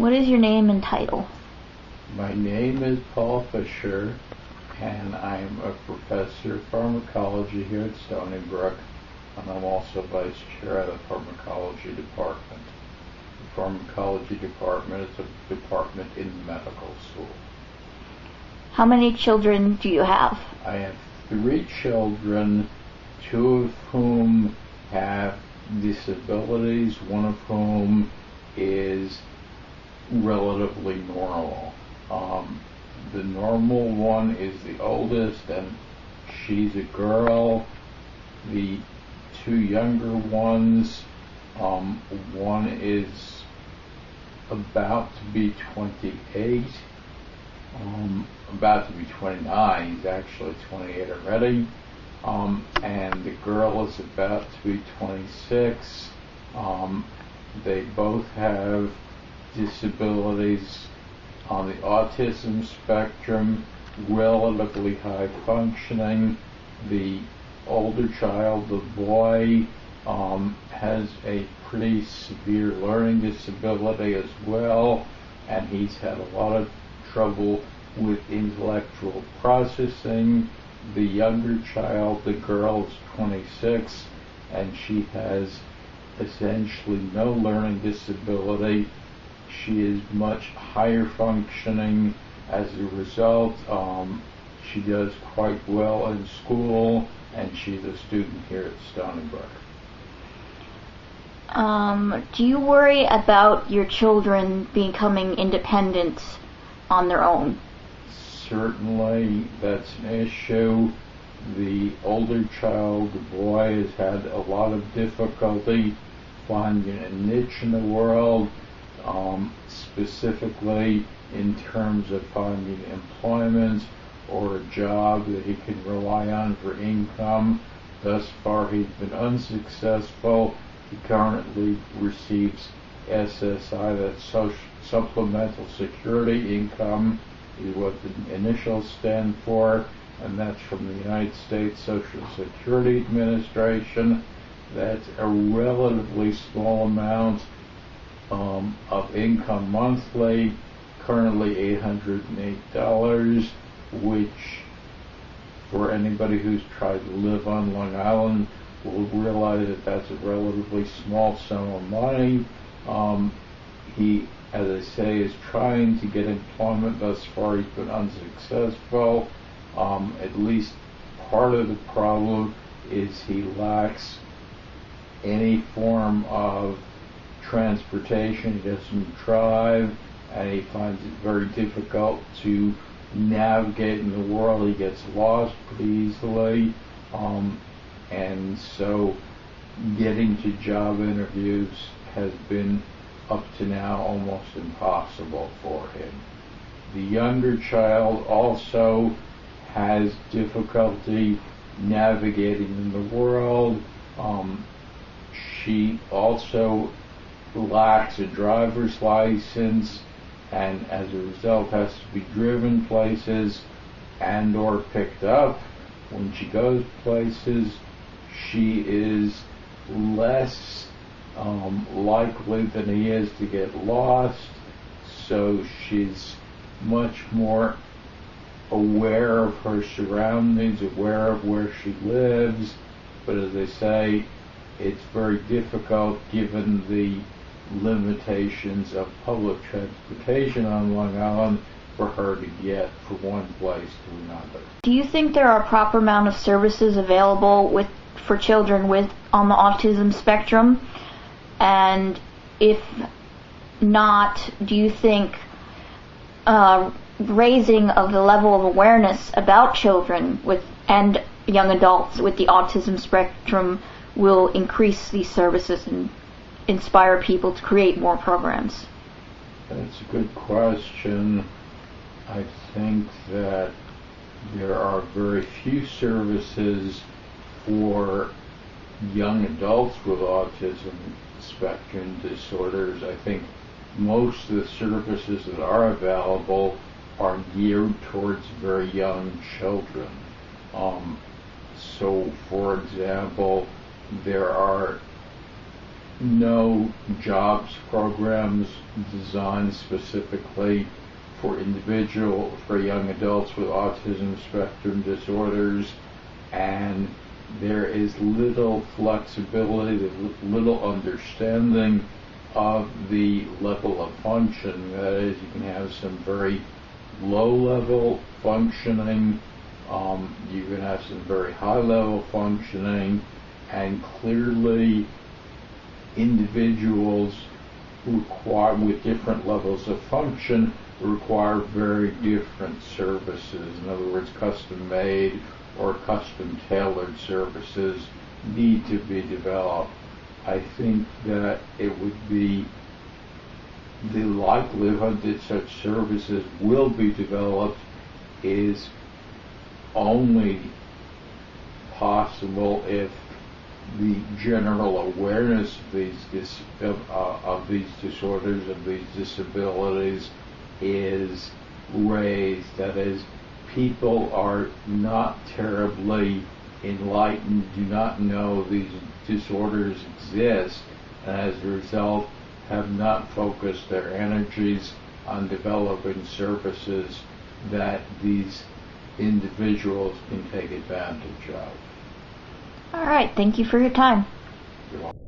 What is your name and title? My name is Paul Fisher, and I'm a professor of pharmacology here at Stony Brook, and I'm also vice chair of the pharmacology department. The pharmacology department is a department in medical school. How many children do you have? I have 3 children, 2 of whom have disabilities, one of whom is relatively normal. The normal one is the oldest, and she's a girl. The 2 younger ones, one is about to be 28, about to be 29, he's actually 28 already, and the girl is about to be 26. They both have disabilities on the autism spectrum, relatively high functioning. The older child, the boy, has a pretty severe learning disability as well, and he's had a lot of trouble with intellectual processing. The younger child, the girl, is 26, and she has essentially no learning disability. She is much higher functioning. As a result, she does quite well in school, and she's a student here at Stony Brook. Do you worry about your children becoming independent on their own? Certainly, that's an issue. The older child, the boy, has had a lot of difficulty finding a niche in the world, specifically in terms of finding employment or a job that he can rely on for income. Thus far, he's been unsuccessful. He currently receives SSI, that's Supplemental Security Income, is what the initials stand for, and that's from the United States Social Security Administration. That's a relatively small amount of income monthly, currently $808, which for anybody who's tried to live on Long Island will realize that that's a relatively small sum of money. He, as I say, is trying to get employment. Thus far, he's been unsuccessful. At least part of the problem is he lacks any form of transportation. He doesn't drive, and he finds it very difficult to navigate in the world. He gets lost pretty easily, and so getting to job interviews has been up to now almost impossible for him. The younger child also has difficulty navigating in the world. She also lacks a driver's license, and as a result has to be driven places and or picked up. When she goes places, she is less likely than he is to get lost, so she's much more aware of her surroundings, aware of where she lives. But as I say, it's very difficult given the limitations of public transportation on Long Island for her to get from one place to another. Do you think there are a proper amount of services available for children on the autism spectrum? And if not, do you think raising of the level of awareness about children and young adults with the autism spectrum will increase these services and inspire people to create more programs? That's a good question. I think that there are very few services for young adults with autism spectrum disorders. I think most of the services that are available are geared towards very young children. So, for example, there are no jobs programs designed specifically for young adults with autism spectrum disorders, and there is little flexibility, little understanding of the level of function. That is, you can have some very low-level functioning, you can have some very high-level functioning, and clearly individuals with different levels of function require very different services. In other words, custom-made or custom-tailored services need to be developed. I think that it would be the likelihood that such services will be developed is only possible if the general awareness of these disorders, of these disabilities, is raised. That is, people are not terribly enlightened, do not know these disorders exist, and as a result have not focused their energies on developing services that these individuals can take advantage of. All right, thank you for your time. You're welcome.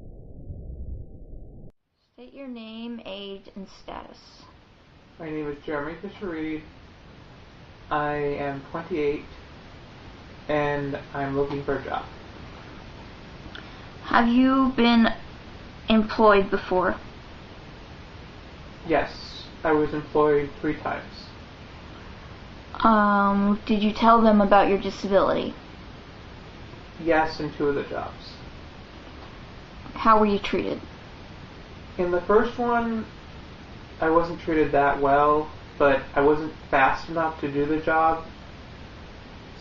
State your name, age, and status. My name is Jeremy Fisher-Reed. I am 28, and I'm looking for a job. Have you been employed before? Yes, I was employed 3 times. Did you tell them about your disability? Yes, in 2 of the jobs. How were you treated? In the first one, I wasn't treated that well, but I wasn't fast enough to do the job,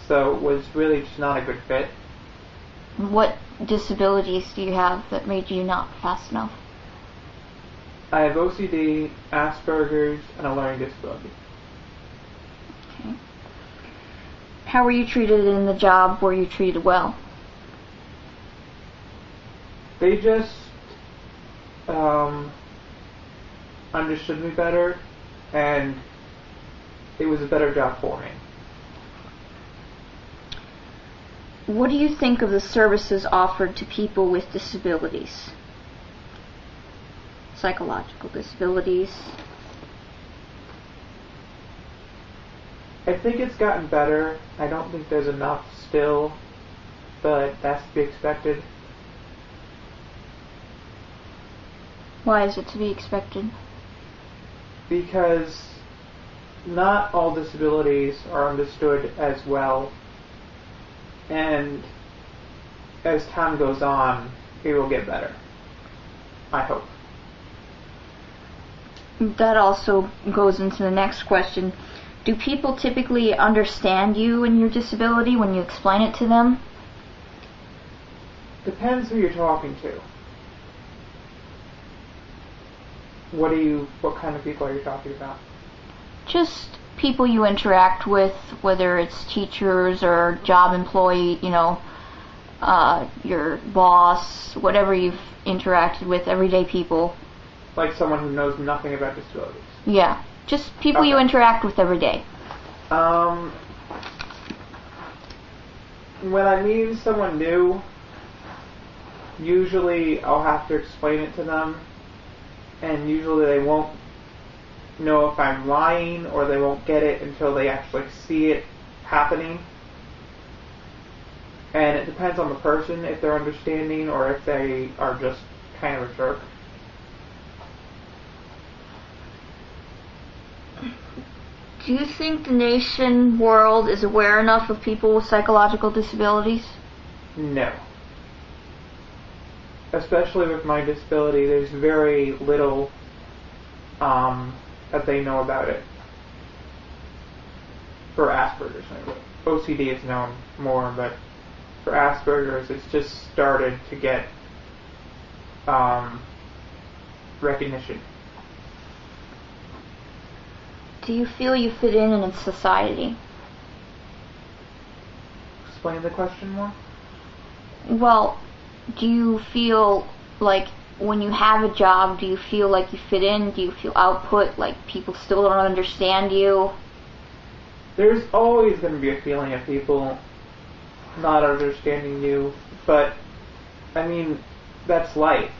so it was really just not a good fit. What disabilities do you have that made you not fast enough? I have OCD, Asperger's, and a learning disability. Okay. How were you treated in the job? Were you treated well? They just understood me better, and it was a better job for me. What do you think of the services offered to people with disabilities? Psychological disabilities? I think it's gotten better. I don't think there's enough still, but that's to be expected. Why is it to be expected? Because not all disabilities are understood as well, and as time goes on, it will get better. I hope. That also goes into the next question. Do people typically understand you and your disability when you explain it to them? Depends who you're talking to. What kind of people are you talking about? Just people you interact with, whether it's teachers or job employee, your boss, whatever you've interacted with, everyday people. Like someone who knows nothing about disabilities? Yeah, just people you interact with every day. When I meet someone new, usually I'll have to explain it to them, and usually they won't know if I'm lying, or they won't get it until they actually see it happening. And it depends on the person, if they're understanding or if they are just kind of a jerk. Do you think the nation, world is aware enough of people with psychological disabilities? No. Especially with my disability, there's very little that they know about it. For Asperger's, anyway. OCD is known more, but for Asperger's, it's just started to get recognition. Do you feel you fit in society? Explain the question more? Well, do you feel like when you have a job, do you feel like you fit in? Do you feel output, like people still don't understand you? There's always going to be a feeling of people not understanding you, but, I mean, that's life.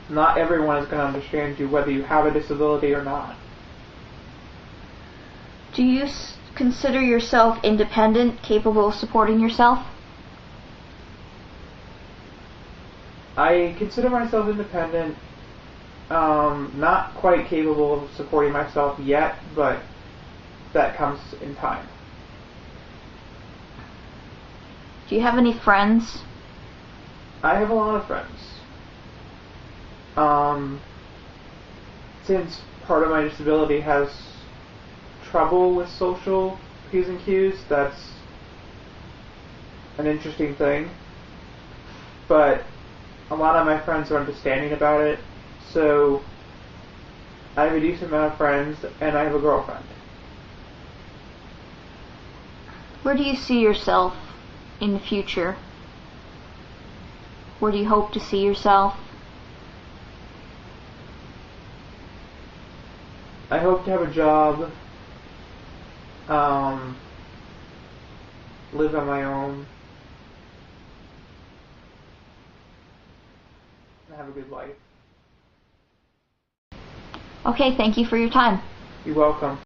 Not everyone is going to understand you, whether you have a disability or not. Do you consider yourself independent, capable of supporting yourself? I consider myself independent, not quite capable of supporting myself yet, but that comes in time. Do you have any friends? I have a lot of friends. Since part of my disability has trouble with social P's and Q's, that's an interesting thing. But a lot of my friends are understanding about it, so I have a decent amount of friends, and I have a girlfriend. Where do you see yourself in the future? Where do you hope to see yourself? I hope to have a job, live on my own, and have a good life. Okay, thank you for your time. You're welcome.